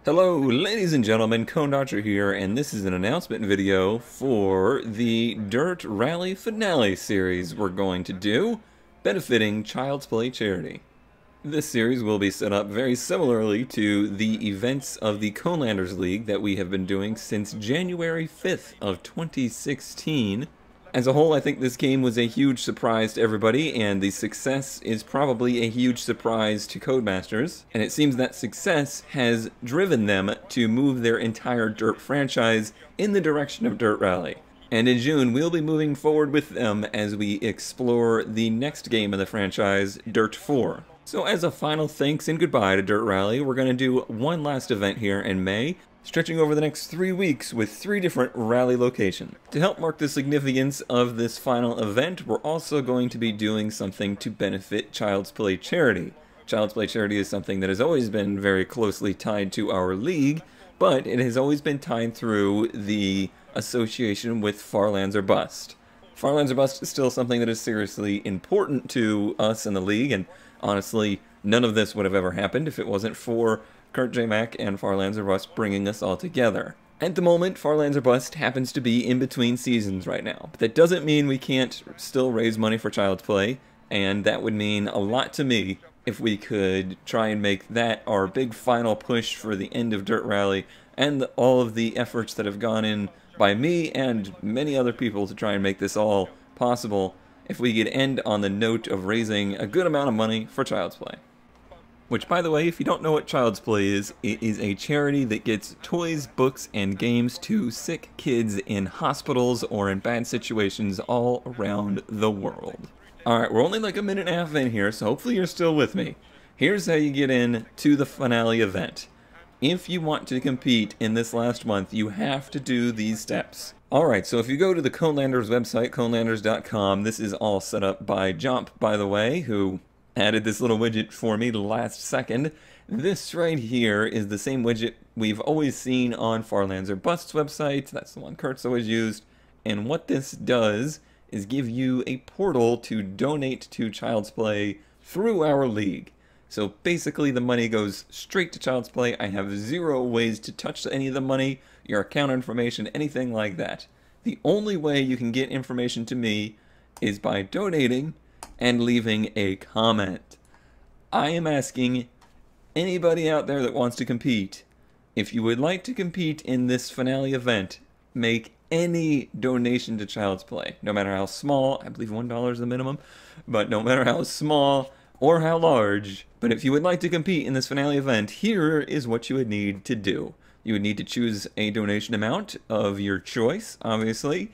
Hello, ladies and gentlemen, Cone Dodger here, and this is an announcement video for the Dirt Rally Finale series we're going to do, benefiting Child's Play charity. This series will be set up very similarly to the events of the Conelanders League that we have been doing since January 5th of 2016. As a whole, I think this game was a huge surprise to everybody, and the success is probably a huge surprise to Codemasters. And it seems that success has driven them to move their entire Dirt franchise in the direction of Dirt Rally. And in June, we'll be moving forward with them as we explore the next game of the franchise, Dirt 4. So as a final thanks and goodbye to Dirt Rally, we're going to do one last event here in May, stretching over the next 3 weeks with 3 different rally locations. To help mark the significance of this final event, we're also going to be doing something to benefit Child's Play charity. Child's Play charity is something that has always been very closely tied to our league, but it has always been tied through the association with Far Lands or Bust. Far Lands or Bust is still something that is seriously important to us in the league, and honestly, none of this would have ever happened if it wasn't for Kurt J. Mack and Far Lands or Bust bringing us all together. At the moment, Far Lands or Bust happens to be in between seasons right now, but that doesn't mean we can't still raise money for Child's Play, and that would mean a lot to me if we could try and make that our big final push for the end of Dirt Rally, and all of the efforts that have gone in by me and many other people to try and make this all possible, if we could end on the note of raising a good amount of money for Child's Play. Which, by the way, if you don't know what Child's Play is, it is a charity that gets toys, books, and games to sick kids in hospitals or in bad situations all around the world. Alright, we're only like a minute and a half in here, so hopefully you're still with me. Here's how you get in to the finale event. If you want to compete in this last month, you have to do these steps. Alright, so if you go to the Conelanders website, conelanders.com, this is all set up by Jump, by the way, who added this little widget for me the last second. This right here is the same widget we've always seen on Far Lands or Bust's website. That's the one Kurt's always used. And what this does is give you a portal to donate to Child's Play through our league. So basically the money goes straight to Child's Play. I have 0 ways to touch any of the money, your account information, anything like that. The only way you can get information to me is by donating and leaving a comment. I am asking anybody out there that wants to compete, if you would like to compete in this finale event, make any donation to Child's Play, no matter how small. I believe $1 is the minimum, but no matter how small or how large. But if you would like to compete in this finale event, here is what you would need to do. You would need to choose a donation amount of your choice, obviously,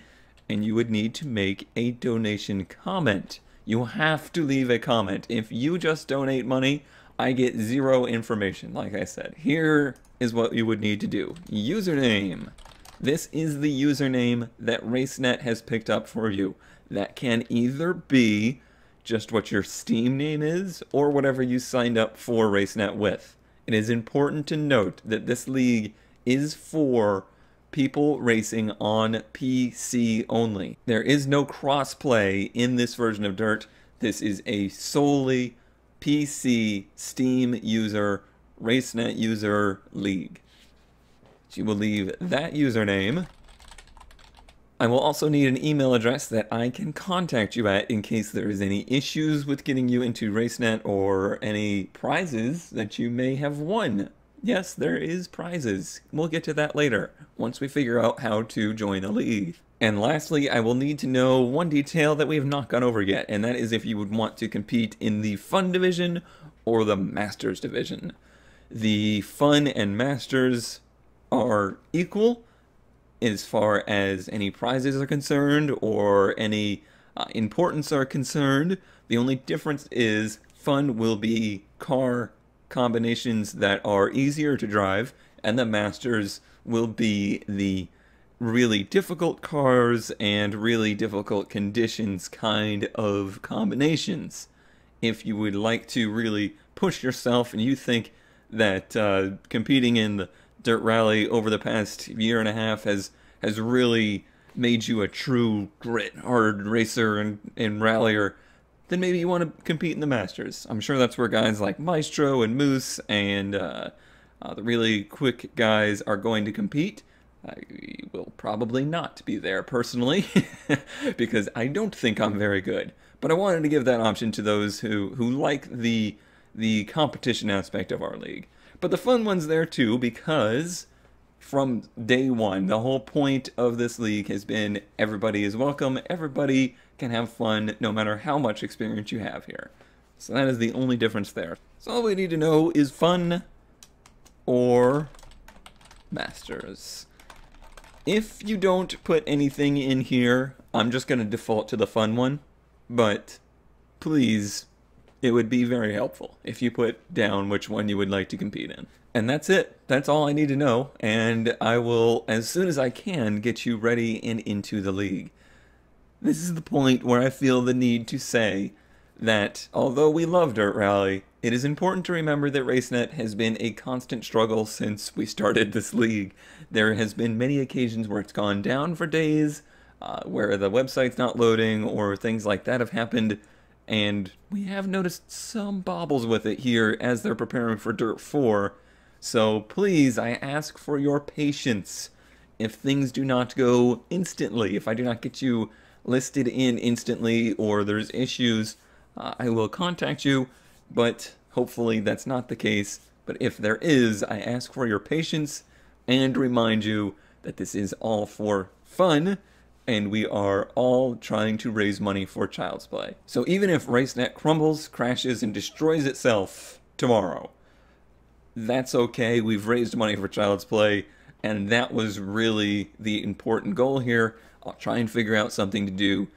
and you would need to make a donation comment. You have to leave a comment. If you just donate money, I get 0 information, like I said. Here is what you would need to do. Username. This is the username that RaceNet has picked up for you. That can either be just what your Steam name is, or whatever you signed up for RaceNet with. It is important to note that this league is for people racing on PC only. There is no cross-play in this version of Dirt. This is a solely PC, Steam user, RaceNet user league. So you will leave that username. I will also need an email address that I can contact you at in case there is any issues with getting you into RaceNet or any prizes that you may have won. Yes, there is prizes. We'll get to that later, once we figure out how to join the league. And lastly, I will need to know one detail that we have not gone over yet, and that is if you would want to compete in the Fun Division or the Masters Division. The Fun and Masters are equal as far as any prizes are concerned or any importance are concerned. The only difference is Fun will be car combinations that are easier to drive, and the Masters will be the really difficult cars and really difficult conditions kind of combinations. If you would like to really push yourself and you think that competing in the Dirt Rally over the past year and a half has really made you a true grit hard racer and rallier, then maybe you want to compete in the Masters. I'm sure that's where guys like Maestro and Moose and The really quick guys are going to compete. I will probably not be there personally because I don't think I'm very good. But I wanted to give that option to those who like the competition aspect of our league. But the fun one's there too because from day one, the whole point of this league has been everybody is welcome, everybody can have fun no matter how much experience you have here. So that is the only difference there. So all we need to know is fun or masters. If you don't put anything in here, I'm just going to default to the fun one, but please, it would be very helpful if you put down which one you would like to compete in. And that's it. That's all I need to know, and I will, as soon as I can, get you ready and into the league. This is the point where I feel the need to say that although we love Dirt Rally, it is important to remember that RaceNet has been a constant struggle since we started this league. There has been many occasions where it's gone down for days, where the website's not loading, or things like that have happened, and we have noticed some bobbles with it here as they're preparing for Dirt 4. So please, I ask for your patience. If things do not go instantly, if I do not get you listed in instantly, or there's issues, I will contact you, but hopefully that's not the case. But if there is, I ask for your patience and remind you that this is all for fun, and we are all trying to raise money for Child's Play. So even if RaceNet crumbles, crashes, and destroys itself tomorrow, that's okay. We've raised money for Child's Play, and that was really the important goal here. I'll try and figure out something to do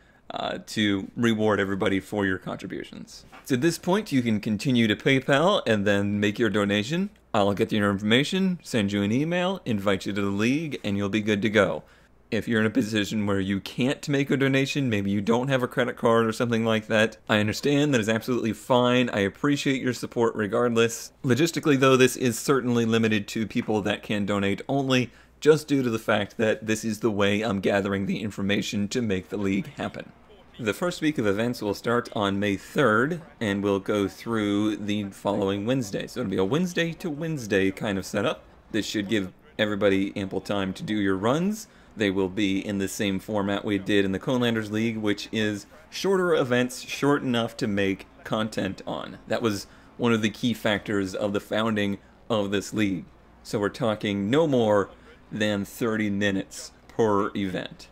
to reward everybody for your contributions. So at this point, you can continue to PayPal and then make your donation. I'll get your information, send you an email, invite you to the league, and you'll be good to go. If you're in a position where you can't make a donation, maybe you don't have a credit card or something like that, I understand. That is absolutely fine. I appreciate your support regardless. Logistically, though, this is certainly limited to people that can donate only, just due to the fact that this is the way I'm gathering the information to make the league happen. The first week of events will start on May 3rd, and we'll go through the following Wednesday. So it'll be a Wednesday to Wednesday kind of setup. This should give everybody ample time to do your runs. They will be in the same format we did in the Conelanders League, which is shorter events, short enough to make content on. That was one of the key factors of the founding of this league. So we're talking no more than 30 minutes per event.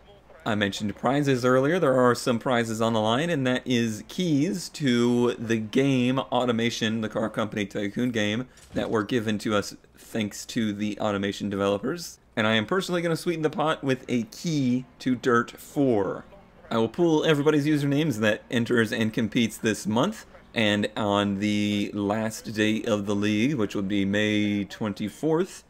I mentioned prizes earlier. There are some prizes on the line, and that is keys to the game Automation, the Car Company Tycoon game, that were given to us thanks to the Automation developers. And I am personally going to sweeten the pot with a key to Dirt 4. I will pool everybody's usernames that enters and competes this month, and on the last day of the league, which will be May 24th,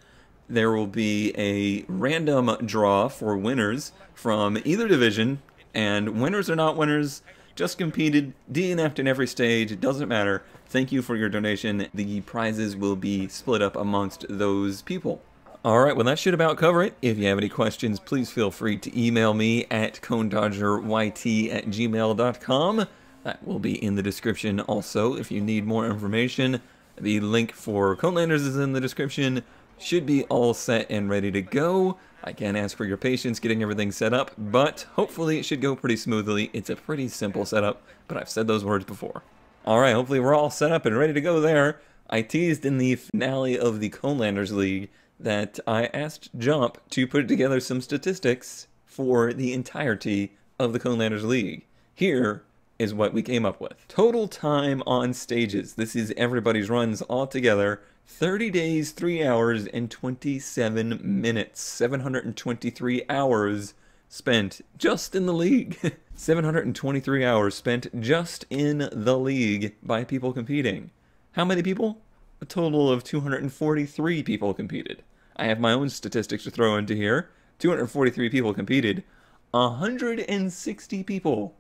there will be a random draw for winners from either division, and winners or not winners, just competed, DNF'd in every stage, it doesn't matter. Thank you for your donation. The prizes will be split up amongst those people. Alright, well that should about cover it. If you have any questions, please feel free to email me at conedodgeryt@gmail.com. That will be in the description also if you need more information. The link for Conelanders is in the description. Should be all set and ready to go. I can ask for your patience getting everything set up, but hopefully it should go pretty smoothly. It's a pretty simple setup, but I've said those words before. Alright, hopefully we're all set up and ready to go there. I teased in the finale of the Conelanders League that I asked Jump to put together some statistics for the entirety of the Conelanders League. Here is what we came up with. Total time on stages. This is everybody's runs all together. 30 days, 3 hours, and 27 minutes. 723 hours spent just in the league. 723 hours spent just in the league by people competing. How many people? A total of 243 people competed. I have my own statistics to throw into here. 243 people competed. 160 people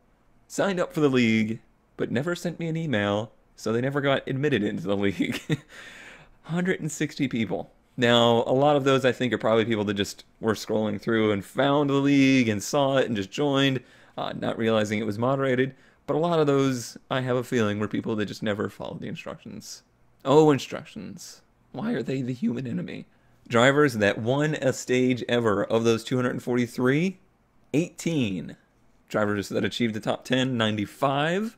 signed up for the league, but never sent me an email, so they never got admitted into the league. 160 people. Now, a lot of those I think are probably people that just were scrolling through and found the league and saw it and just joined, not realizing it was moderated. But a lot of those, I have a feeling, were people that just never followed the instructions. Oh, instructions. Why are they the human enemy? Drivers that won a stage ever. Of those 243, 18. Drivers that achieved the top 10, 95.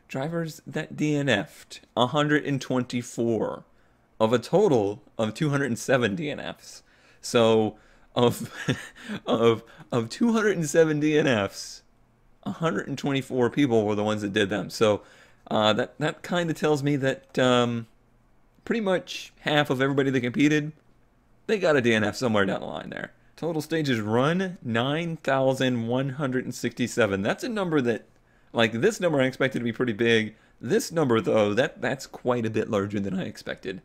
Drivers that DNF'd, 124. Of a total of 207 DNFs. So, of 207 DNFs, 124 people were the ones that did them. So, that kind of tells me that pretty much half of everybody that competed, they got a DNF somewhere down the line there. Total stages run, 9,167. That's a number that, like, this number I expected to be pretty big. This number, though, that's quite a bit larger than I expected.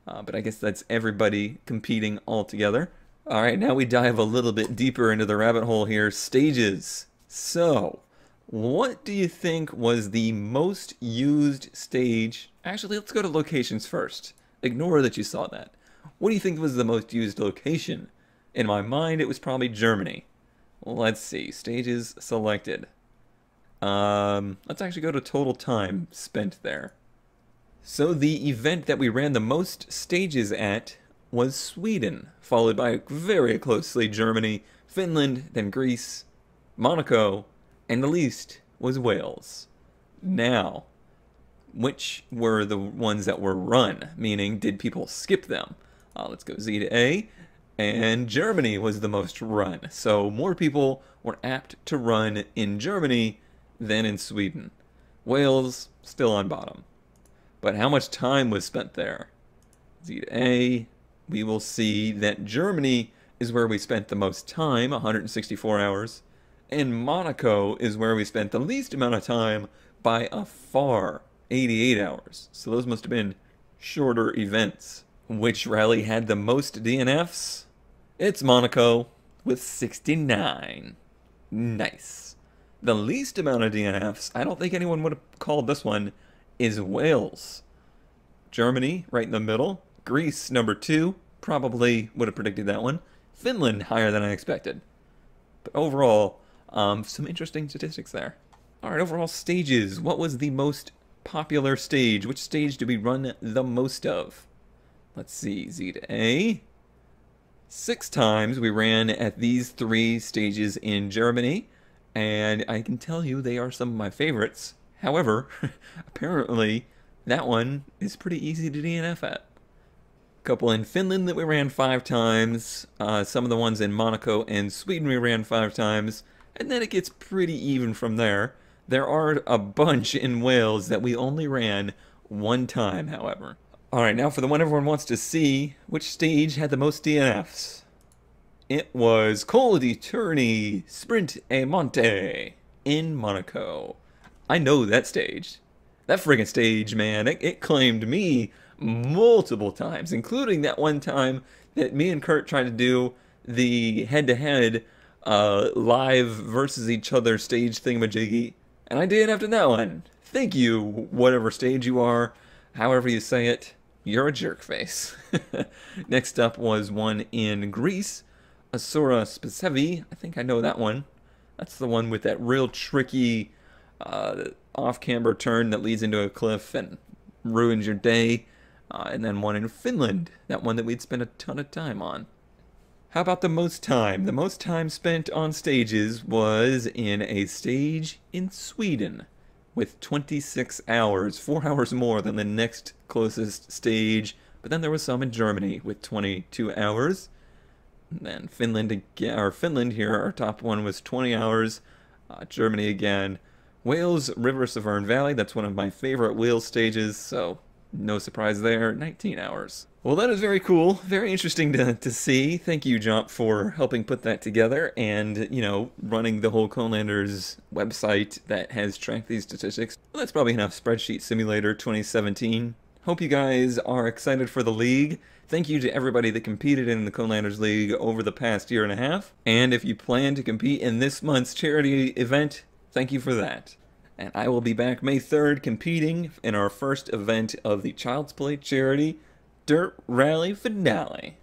But I guess that's everybody competing all together. All right, now we dive a little bit deeper into the rabbit hole here. Stages. So, what do you think was the most used stage? Actually, let's go to locations first. Ignore that you saw that. What do you think was the most used location? In my mind, it was probably Germany. Let's see. Stages selected. Let's actually go to total time spent there. So the event that we ran the most stages at was Sweden, followed by very closely Germany, Finland, then Greece, Monaco, and the least was Wales. Now, which were the ones that were run? Meaning, did people skip them? Let's go Z to A. And Germany was the most run. So more people were apt to run in Germany than in Sweden. Wales, still on bottom. But how much time was spent there? Z to A. We will see that Germany is where we spent the most time, 164 hours. And Monaco is where we spent the least amount of time by a far, 88 hours. So those must have been shorter events. Which rally had the most DNFs? It's Monaco with 69. Nice. The least amount of DNFs, I don't think anyone would have called this one, is Wales. Germany, right in the middle. Greece, number 2. Probably would have predicted that one. Finland, higher than I expected. But overall, some interesting statistics there. Alright, overall stages. What was the most popular stage? Which stage did we run the most of? Let's see, Z to A. 6 times we ran at these 3 stages in Germany, and I can tell you they are some of my favorites. However, apparently that one is pretty easy to DNF at. A couple in Finland that we ran 5 times, some of the ones in Monaco and Sweden we ran 5 times, and then it gets pretty even from there. There are a bunch in Wales that we only ran 1 time, however. Alright, now for the one everyone wants to see, which stage had the most DNFs? It was Col di Terni Sprint e Monte in Monaco. I know that stage. That friggin' stage, man, it claimed me multiple times, including that one time that me and Kurt tried to do the head-to-head live versus each other stage thingamajiggy, and I DNF'd in that one. Thank you, whatever stage you are, however you say it. You're a jerk face. Next up was one in Greece, Asura Spasevi. I think I know that one. That's the one with that real tricky off-camber turn that leads into a cliff and ruins your day. And then one in Finland, that one that we'd spent a ton of time on. How about the most time? The most time spent on stages was in a stage in Sweden, with 26 hours, 4 hours more than the next closest stage. But then there was some in Germany with 22 hours. And then Finland again, or Finland here, our top one was 20 hours. Germany again. Wales, River Severn Valley, that's one of my favorite Wales stages, so no surprise there, 19 hours. Well, that is very cool, very interesting to see. Thank you, Jump, for helping put that together and, you know, running the whole Conelanders website that has tracked these statistics. Well, that's probably enough Spreadsheet Simulator 2017. Hope you guys are excited for the league. Thank you to everybody that competed in the Conelanders League over the past year and a half. And if you plan to compete in this month's charity event, thank you for that. And I will be back May 3rd competing in our first event of the Child's Play charity Dirt Rally Finale.